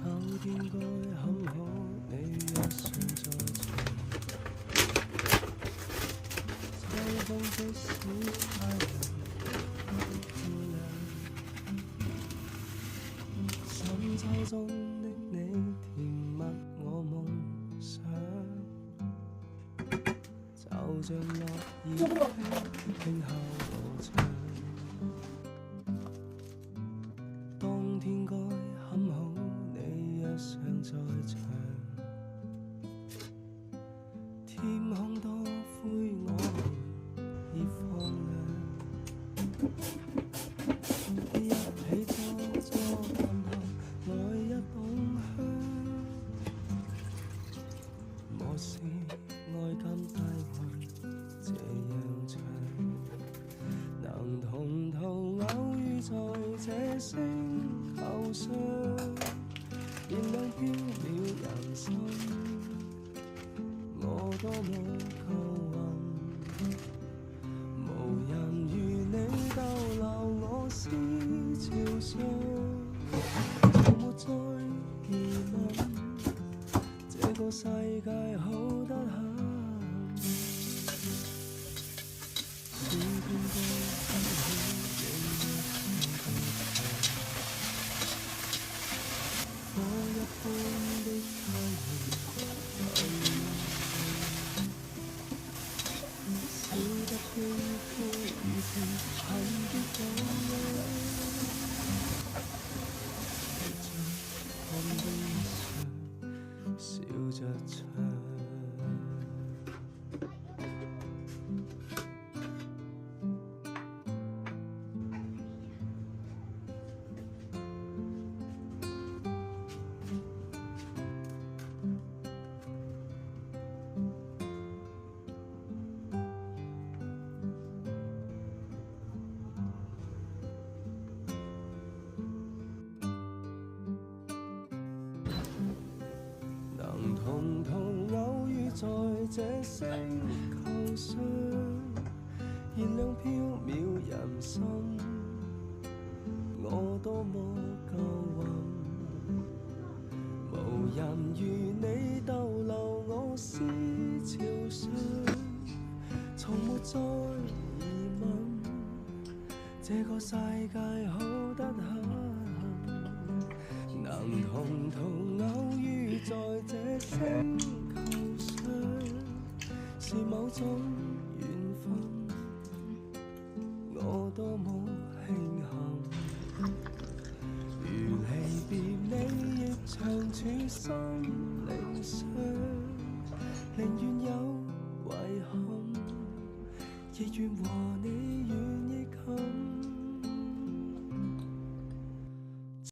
秋天該很好，你若尚在場，秋風即使太涼，漂亮。深秋中的你，甜蜜我夢想，就像落葉輕敲我窗。當天該很好，你若尚在場，天空多灰，我們已放亮。一起坐坐談談，來一桶香。我是愛甘帶愛這樣唱，能同途偶遇在這星球上，燃亮飄渺人生，我多麼幸運，無人如你逗留我思潮上，從沒再疑問，這個世界好得很。暑天該很好，火一般的太陽在面前，小得飄忽如情，痕結往日，看冰上笑着唱。能同途偶遇在這星球上，燃亮飄渺人生，我多麼夠運，無人如你逗留我思潮上，從沒再疑問，這個世界好得很。能同途偶遇在這星球上，是某種緣分，我多麼慶幸。如離別你亦長處心靈上，寧願有遺憾，亦願和你遠亦近。